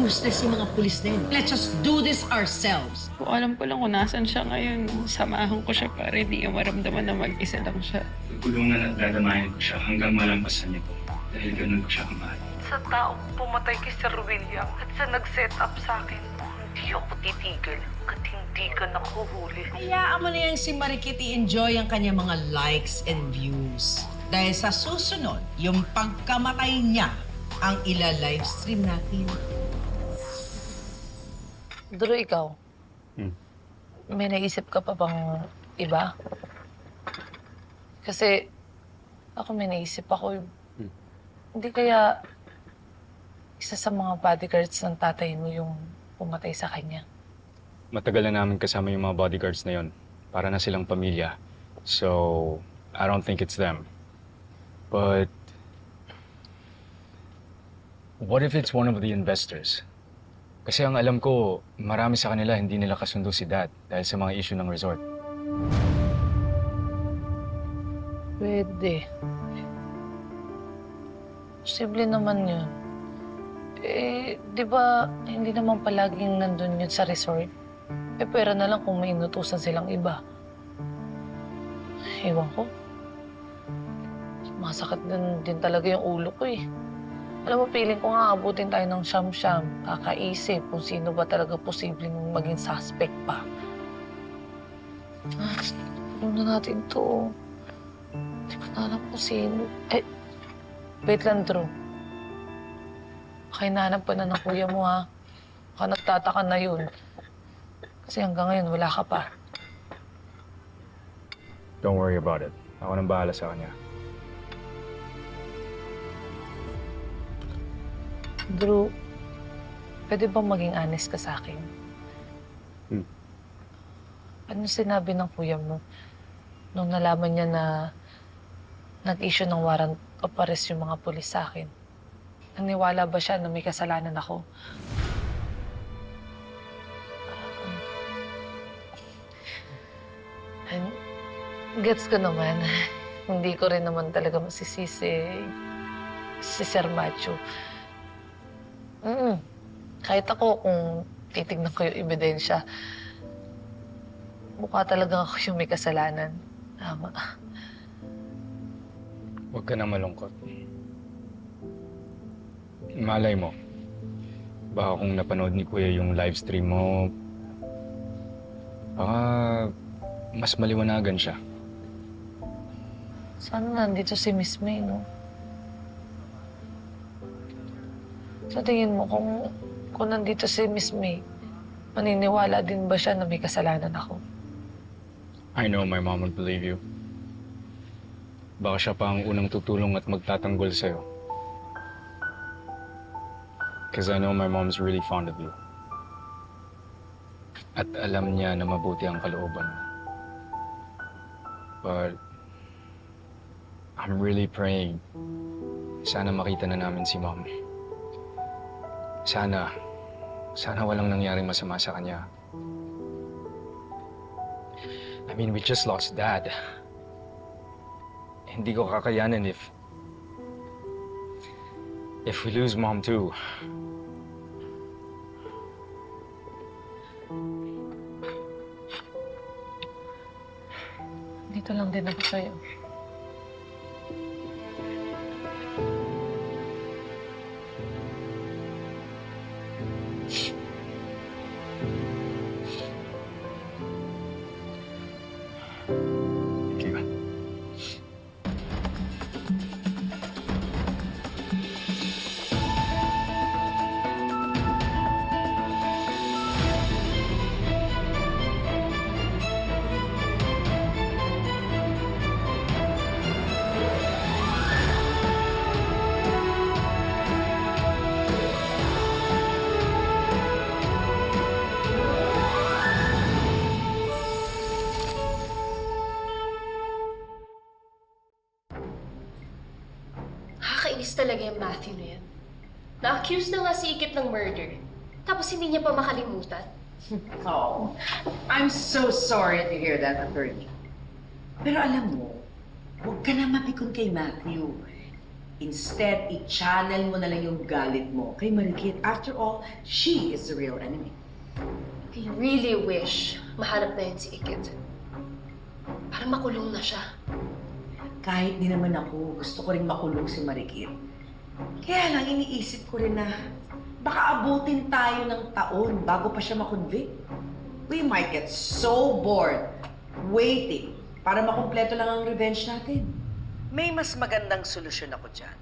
useless yung mga pulis na yun. Let's just do this ourselves. Kung alam ko lang kung nasan siya ngayon, samahan ko siya para hindi niya maramdaman na mag-isa lang siya. Tulungan at dadamahin ko siya hanggang malampasan niya to. Dahil ganun ko siya kamahal. Sa taong pumatay kay Sir William at sa nag-set up sa akin, hindi ako titigil at hindi ka nakuhuli. Hayaan mo na yan si Marikit i-enjoy ang kanyang mga likes and views. Dahil sa susunod, yung pagkamatay niya ang ila-livestream natin. Drew, ikaw? May naisip ka pa bang iba? Kasi ako may naisip ako. Hindi kaya isa sa mga bodyguards ng tatay mo yung pumatay sa kanya? Matagal na namin kasama yung mga bodyguards na yon. Para na silang pamilya. So, I don't think it's them. But what if it's one of the investors? Kasi ang alam ko, marami sa kanila hindi nila kasundo si Dad dahil sa mga issue ng resort. Pwede. Posible naman yun. Eh, di ba hindi naman palaging nandun yun sa resort? Eh, pera na lang kung may inutusan silang iba. Ewan ko. Masakit din talaga yung ulo ko eh. Alam mo, feeling ko nga abutin tayo ng siyam-siyam. Kakaisip kung sino ba talaga posibleng maging suspect pa. Ano na natin to? Hindi ko na alam kung sino. Eh, wait lang, Drew. Baka hinahanap pa na ng kuya mo, ha? Baka nagtataka na yun. Kasi hanggang ngayon, wala ka pa. Don't worry about it. Ako nang bahala sa kanya. Drew, pwede bang maging honest ka sa akin? Ano sinabi ng kuya mo nung nalaman niya na nag-issue ng warrant of arrest yung mga pulis sa akin? Naniwala ba siya na may kasalanan ako? Gets ko naman. Hindi ko rin naman talaga masisisi si Sir Macho. Kahit ako, kung titignan ko yung ebidensya, mukha talaga ako yung may kasalanan. Tama. Huwag ka na malungkot. Malay mo. Baka kung napanood ni Kuya yung live stream mo, baka mas maliwanagan siya. Sana nandito si Miss May, no? Sa tingin mo, kung nandito si Miss May, maniniwala din ba siya na may kasalanan ako? I know my mom would believe you. Baka siya pa ang unang tutulong at magtatanggol sa'yo. Because I know my mom's really fond of you. At alam niya na mabuti ang kalooban mo. But I'm really praying. Sana makita na namin si Mom. Sana walang nangyaring masama sa kanya. I mean, we just lost Dad. Hindi ko kakayanin if we lose Mom too. Dito lang din ako sa'yo. Okay ba? Nakakainis talaga yung Matthew na yan. Na-accuse na nga si Ikit ng murder. Tapos hindi niya pa makalimutan. Oh, I'm so sorry to hear that, attorney. Pero alam mo, huwag ka na mapikon kay Matthew. Instead, i-channel mo na lang yung galit mo kay Marikit. After all, she is the real enemy. I really wish mahanap na yun si Ikit. Para makulong na siya. Kahit di naman ako, gusto ko rin makulong si Marikit. Kaya lang iniisip ko rin na baka abutin tayo ng taon bago pa siya makonvict. We might get so bored waiting para makumpleto lang ang revenge natin. May mas magandang solusyon ako dyan.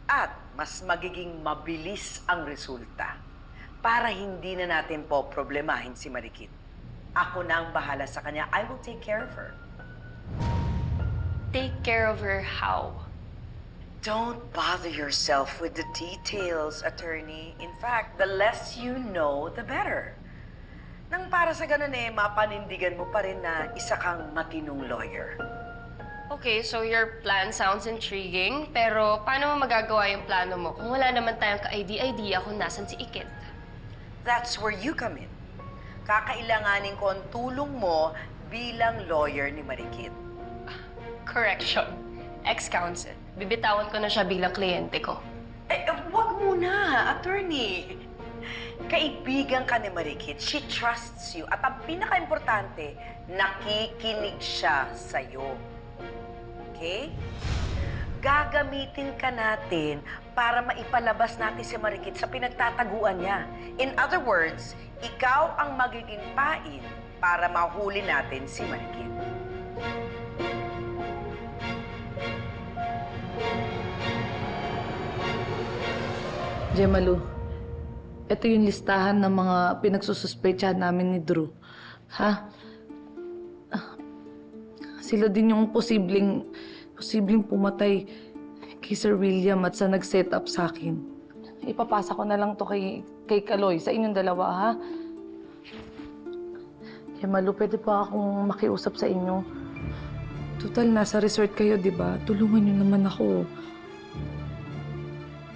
At mas magiging mabilis ang resulta para hindi na natin po problemahin si Marikit. Ako na ang bahala sa kanya. I will take care of her. Take care of her how? Don't bother yourself with the details, attorney. In fact, the less you know, the better. Nang para sa ganun mapanindigan mo pa rin na isa kang matinong lawyer. Okay, so your plan sounds intriguing, pero paano mo magagawa yung plano mo kung wala naman tayong ka-idea kung nasan si Ikit? That's where you come in. Kakailanganin ko ang tulong mo bilang lawyer ni Marikit. Correction. Ex-counsel. Bibitawan ko na siya bilang kliyente ko. Wag muna, attorney. Kaibigan ka ni Marikit. She trusts you. At ang pinaka-importante, nakikinig siya sa'yo. Okay? Gagamitin ka natin para maipalabas natin si Marikit sa pinagtataguan niya. In other words, ikaw ang magiging pain para mahuli natin si Marikit. Gemalu, ito yung listahan ng mga pinagsususpetsahan namin ni Drew. Ha? Sila din yung posibleng pumatay kay Sir William at sa nag-set up sa akin. Ipapasa ko na lang to kay Kaloy, sa inyong dalawa, ha? Gemalu, pwede pa akong makiusap sa inyo. Total, nasa resort kayo, di ba? Tulungan niyo naman ako.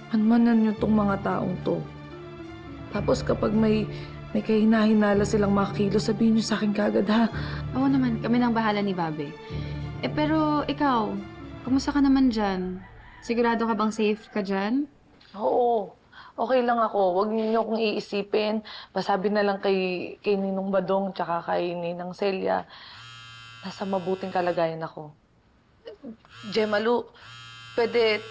Manmanan niyo tong mga taong to. Tapos kapag may kahinahinala silang mga kilo, sabihin niyo sa akin kagad, ha? Oo naman, kami nang bahala ni Babe. Pero ikaw, kumusta ka naman dyan? Sigurado ka bang safe ka dyan? Oo. Okay lang ako. Huwag niyo akong iisipin. Pasabi na lang kay Ninong Badong tsaka kay Ninang Celia. Nasa mabuting kalagayan ako. Gemalu, pwede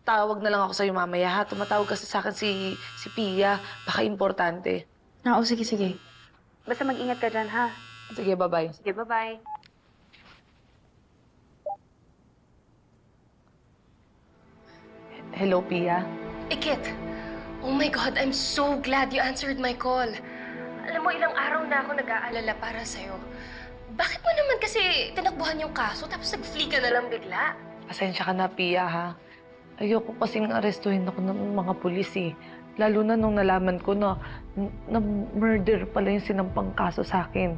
tawag na lang ako sa'yo mamaya, ha? Tumatawag kasi sa akin si Pia. Baka importante. Oo, sige. Basta mag-ingat ka dyan, ha? Sige, bye-bye. Sige, bye-bye. Hello, Pia. Ikit! Oh my God, I'm so glad you answered my call. Alam mo, ilang araw na ako nag-aalala para sa'yo. Bakit mo naman kasi tinakbuhan yung kaso tapos nag-flee ka na lang bigla? Pasensya ka na, Pia, ha? Ayoko kasing arestuhin ako ng mga pulis, eh. Lalo na nung nalaman ko na murder pala yung sinampang kaso sa akin.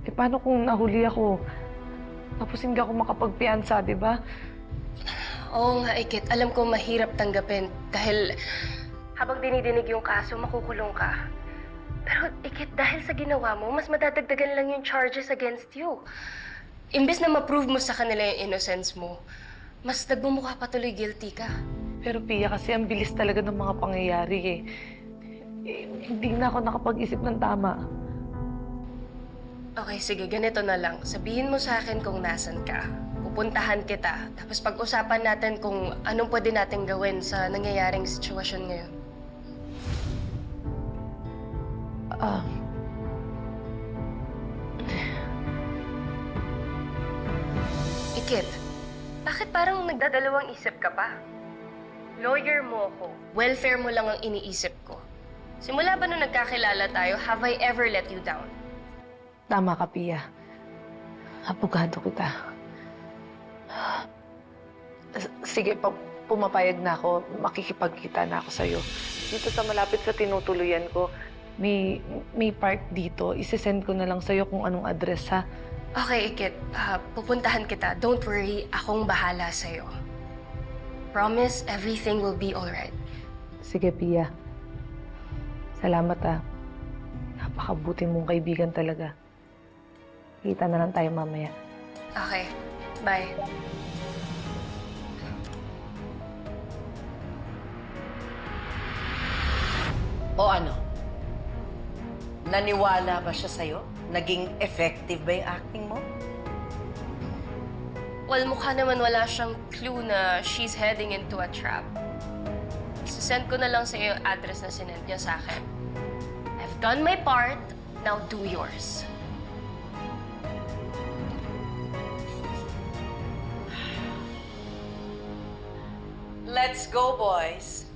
Eh, paano kung nahuli ako? Tapos hindi ako makapagpiansa, di ba? Oo nga, Ikit. Alam ko mahirap tanggapin dahil habang dinidinig yung kaso, makukulong ka. Pero Ikit, dahil sa ginawa mo, mas madadagdagan lang yung charges against you. Imbes na ma-prove mo sa kanila yung innocence mo, mas nagmumukha patuloy guilty ka. Pero Pia, kasi ang bilis talaga ng mga pangyayari, eh. Hindi na ako nakapag-isip ng tama. Okay, sige. Ganito na lang. Sabihin mo sa akin kung nasan ka. Pupuntahan kita. Tapos pag-usapan natin kung anong pwede natin gawin sa nangyayaring sitwasyon ngayon. Ikit, bakit parang nagdadalawang isip ka pa? Lawyer mo ako. Welfare mo lang ang iniisip ko. Simula ba nung nagkakilala tayo, have I ever let you down? Tama ka, Pia. Abogado kita. Sige, pumapayag na ako. Makikipagkita na ako sa'yo. Dito sa malapit sa tinutuluyan ko, may park dito. Isesend ko na lang sa'yo kung anong address, ha? Okay, Ikit. Pupuntahan kita. Don't worry. Akong bahala sa'yo. Promise, everything will be alright. Sige, Pia. Salamat, ha. Napakabuti mong kaibigan talaga. Kita na lang tayo mamaya. Okay. Bye. O ano? Naniwala ba siya sa'yo? Naging effective ba yung acting mo? Well, mukha naman wala siyang clue na she's heading into a trap. Send ko na lang sa yung address na sinend niya sa akin. I've done my part, now do yours. Let's go, boys.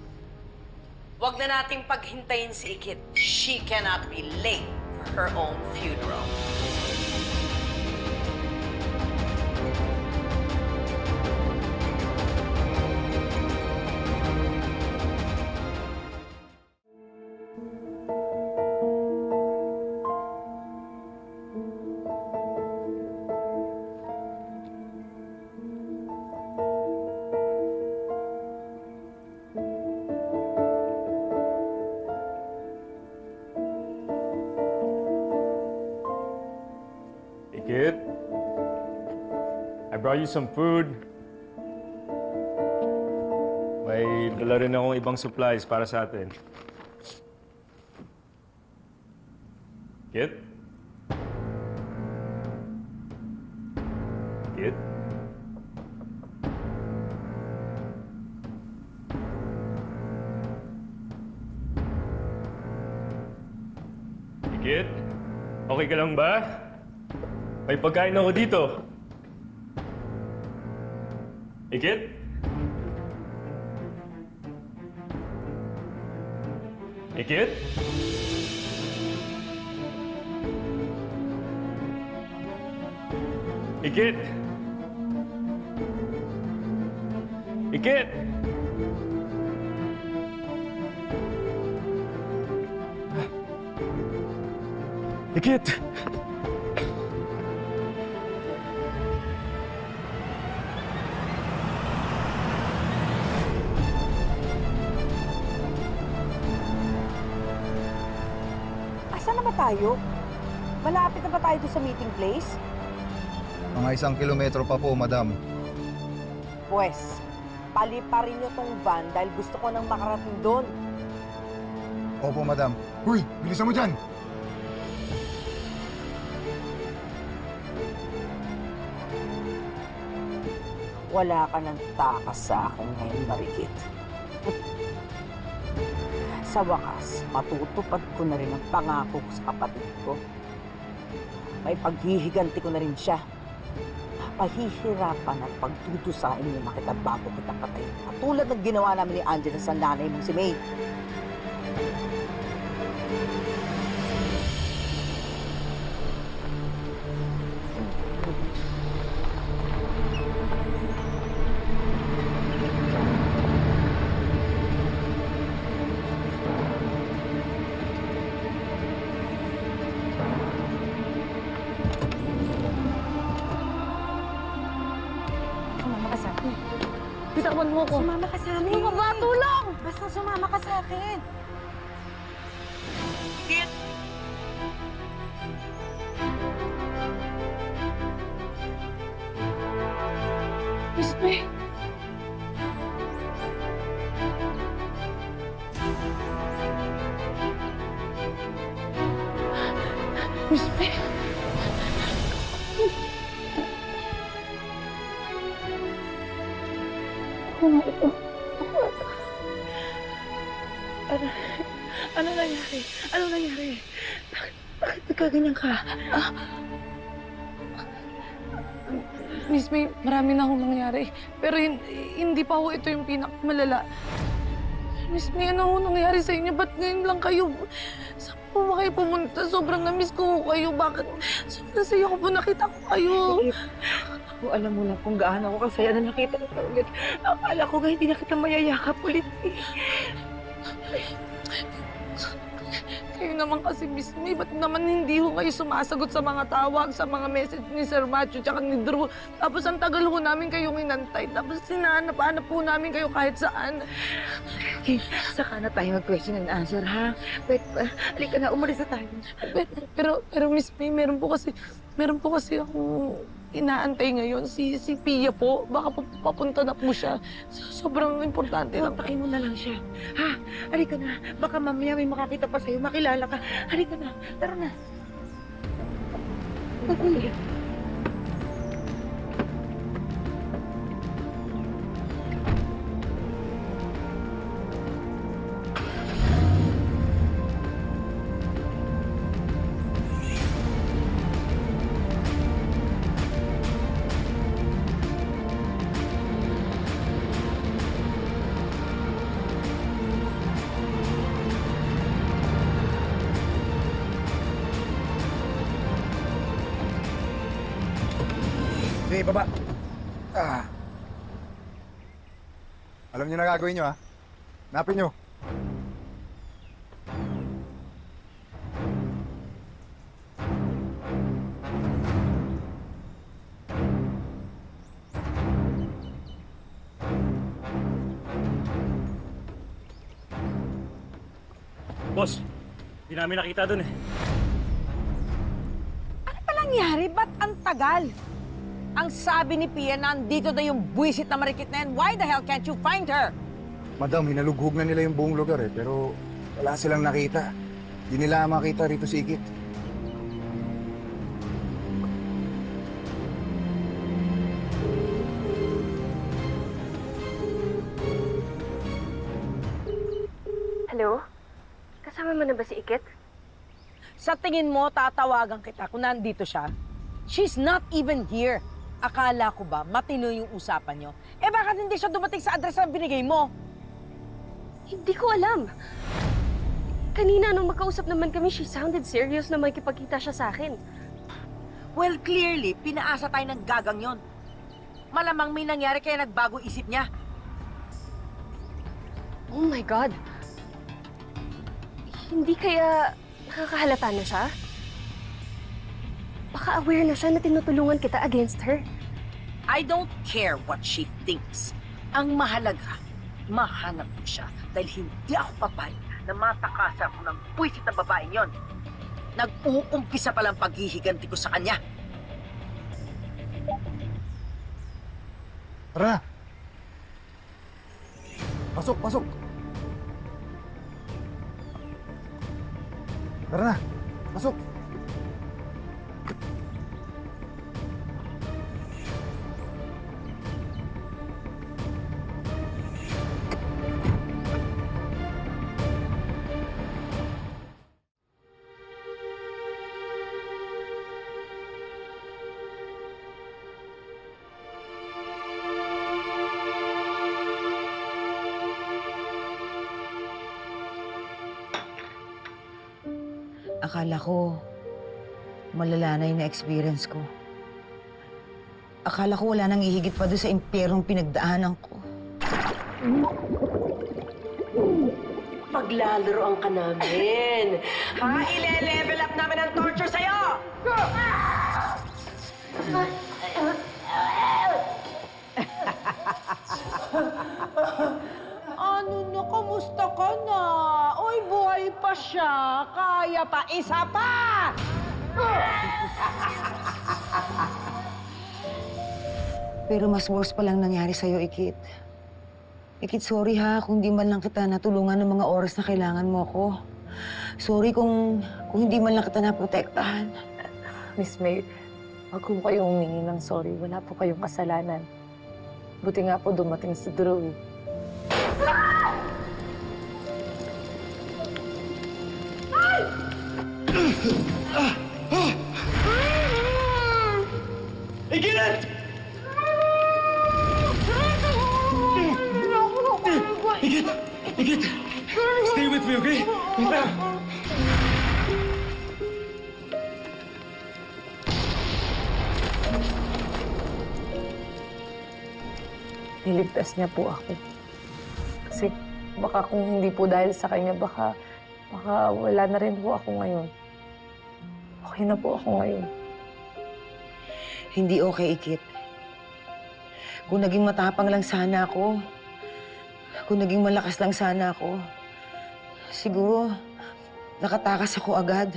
Huwag na nating paghintayin si Ikit. She cannot be late for her own funeral. Kit, I brought you some food. May dala rin akong ibang supplies para sa atin. Kit? Kit? Kit? Okay ka lang ba? May pagkain ako dito. Ikit? Ikit? Ikit? Ikit? Ikit? Asan na ba tayo? Malapit na ba tayo doon sa meeting place? Mga 1 kilometro pa po, madam. Pwes, paliparin niyo tong van dahil gusto ko nang makarating doon. Opo, madam. Uy, bilisan mo dyan! Wala ka ng takas sa akin ngayon, Marikit. Sa wakas, matutupad ko na rin ang pangako ko sa kapatid ko. May paghihiganti ko na rin siya. Pahihirapan at pagtutusain niyo na kita bago kita patayin. Katulad ng ginawa namin ni Angela sa nanay mong si May. Sumama ka sa akin. Bitawan mo ko. Sumama ka sa akin. Ano ka ba? Tulong! Basta sumama ka sa akin. Miss May. Miss May. Ano nangyari? Ano nangyari? Bakit nagkaganyan ka? Miss May, marami na akong nangyari. Pero hindi pa ho ito yung pinakamalala. Miss May, ano ho nangyari sa inyo? Ba't ngayon lang kayo? Saan po ba kayo pumunta? Sobrang na-miss ko ho kayo. Bakit? Sobrang saya ko po nakita ko kayo. Kung alam mo lang kung gaano ako kasaya na nakita kita ulit. Akala ko nga hindi na kita mayayakap ulit. Kayo naman kasi, Miss May, ba't naman hindi ho kayo sumasagot sa mga tawag, sa mga message ni Sir Matthew tsaka ni Drew? Tapos ang tagal ho namin kayong inantay. Tapos sinahanap-hanap po namin kayo kahit saan. Okay, saka na tayo mag-question and answer, ha? Wait, halika na, umalis na tayo. Pero Miss May, meron po kasi ako inaantay ngayon si Pia po. Baka papunta na po siya. Sobrang importante lang. Kontakin mo na lang siya. Ha? Halika na. Baka mamaya may makakita pa sa'yo, makilala ka. Halika na. Tara na. Dali. Sige, baba. Alam niyo na gagawin niyo, ha? Napin niyo. Boss, hindi namin nakita dun eh. Nangyari? Ba't ang tagal? Ang sabi ni Pia, nandito na yung buwisit na marikit na yan. Why the hell can't you find her? Madam, hinalughog na nila yung buong lugar eh, pero wala silang nakita. Hindi nila makita rito si Ikit. Hello? Kasama mo na ba si Ikit? Sa tingin mo, tatawagan kita kung nandito siya? She's not even here. Akala ko ba matino yung usapan niyo? Eh bakit hindi siya dumating sa address na binigay mo? Hindi ko alam. Kanina nung magkausap naman kami, she sounded serious na makikipagkita siya sa akin. Well, clearly, pinaasa tayo ng gagang yon. Malamang may nangyari kaya nagbago isip niya. Oh my God. Hindi kaya nakakahalata na siya? Baka aware na siya na tinutulungan kita against her. I don't care what she thinks. Ang mahalaga, mahanap mo siya dahil hindi ako papayag na matakasan ko ng puwisit na babaeng yon. Nag-uumpisa palang paghihiganti ko sa kanya. Tara na! Pasok, pasok! Tara na! Pasok! Akala ko, malala na yung na-experience ko. Akala ko wala nang ihigit pa doon sa impyerong pinagdaanan ko. Paglalaroan ka namin. Ha? Ile-level up namin ang torture sa'yo! Ano na, kamusta ka na? Uy, buhay pa siya. Kaya pa, isa pa! Pero mas worse pa lang nangyari sa'yo, Ikit. Ikit, sorry ha, kung di man lang kita natulungan ng mga oras na kailangan mo ako. Sorry kung hindi man lang kita naprotektahan. Miss May, wag po kayong humingi ng sorry. Wala po kayong kasalanan. Buti nga po dumating si Drew. Ikit! Ikit! Ikit! Stay with me, okay? Niligtas niya po ako. Kasi baka kung hindi po dahil sa kanya, baka wala na rin po ako ngayon. Okay na po ako ngayon. Hindi okay, Ikit. Kung naging matapang lang sana ako, kung naging malakas lang sana ako, siguro nakatakas ako agad.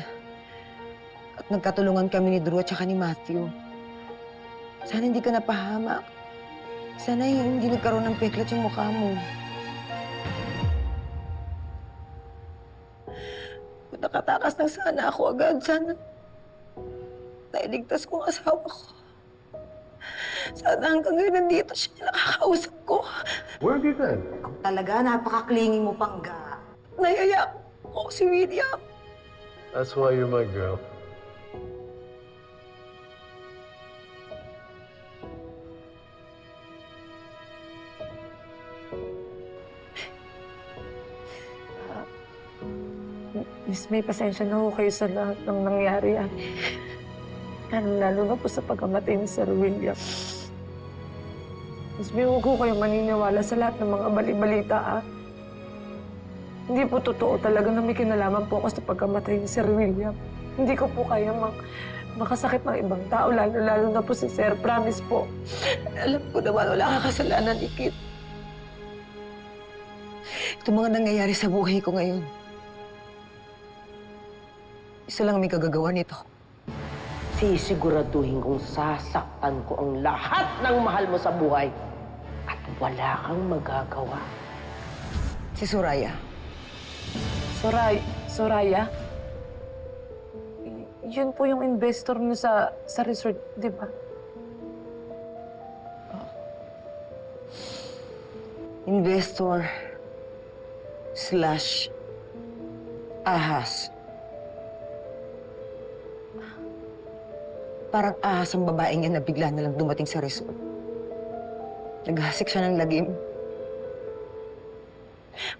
At nagkatulungan kami ni Drew at saka ni Matthew. Sana hindi ka napahamak. Sana hindi nagkaroon ng peklat yung mukha mo. Kung nakatakas na sana ako agad, sana nailigtas ko ang asawa ko. Sana hanggang ngayon nandito siya nakakausap ko. Where have you been? Kung talaga napaka-clingy mo, Pangga. Nayayak ko si William. That's why you're my girl. Miss May, pasensya na ho kayo sa lahat ng nangyari. Lalo na po sa pagkamatay ni Sir William. Miss May, huwag ho kayong maniniwala sa lahat ng mga bali-balita, Hindi po totoo talaga na may kinalaman po ako sa pagkamatay ni Sir William. Hindi ko po kaya makasakit ng ibang tao, lalo na po si Sir. Promise po. Alam ko naman wala ka kasalanan, Ikit. Itong mga nangyayari sa buhay ko ngayon. Isa lang may kagagawa nito. Sisiguraduhin kong sasaktan ko ang lahat ng mahal mo sa buhay. At wala kang magagawa. Si Soraya. Soraya? Yun po yung investor niyo sa resort, di ba? Investor / ahas. Parang ahas ang babaeng yan na bigla na lang dumating sa resort. Naghasik siya ng lagim.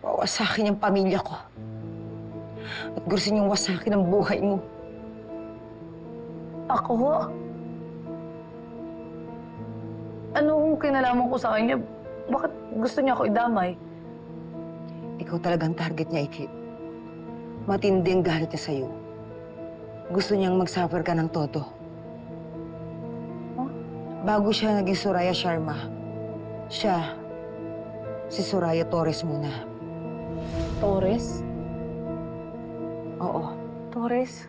Wawasakin yung pamilya ko. At gusto niyong wasakin ang buhay mo. Ako? Anong kinalaman ko sa kanya? Bakit gusto niya ako idamay? Ikaw talagang target niya, Ikit. Matindi ang galit niya sa'yo. Gusto niyang mag-suffer ka ng todo. Bago siya naging Soraya Sharma, siya, si Soraya Torres muna. Torres? Oo, Torres?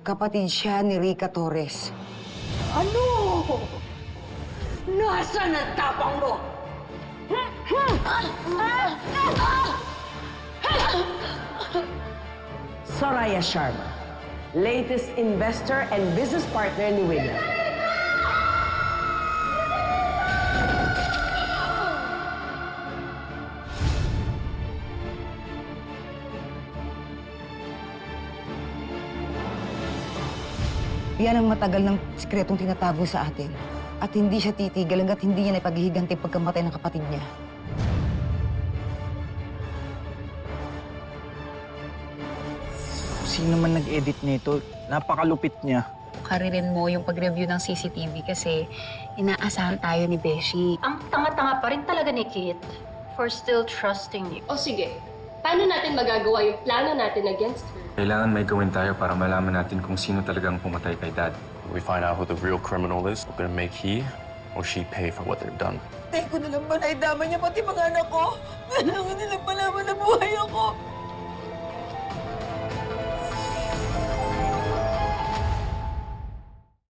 kapatid siya ni Rica Torres. Ano? Nasaan ang tapang mo? Soraya Sharma, latest investor and business partner ni William. Yan ang matagal ng sikretong tinatago sa atin. At hindi siya titigil hanggat hindi niya naipaghihiganti pagkamatay ng kapatid niya. Sino man nag-edit nito, napakalupit niya. Karirin mo yung pag-review ng CCTV kasi inaasahan tayo ni Beshi. Ang tanga-tanga pa rin talaga ni Kit for still trusting you. O sige, paano natin magagawa yung plano natin against her? Kailangan may gawin tayo para malaman natin kung sino talagang pumatay kay Dad. When we find out who the real criminal is, we're gonna make he or she pay for what they've done. Tay ko na lang ba naidama niya pati mga anak ko? Kailangan nilang malaman na buhay ako.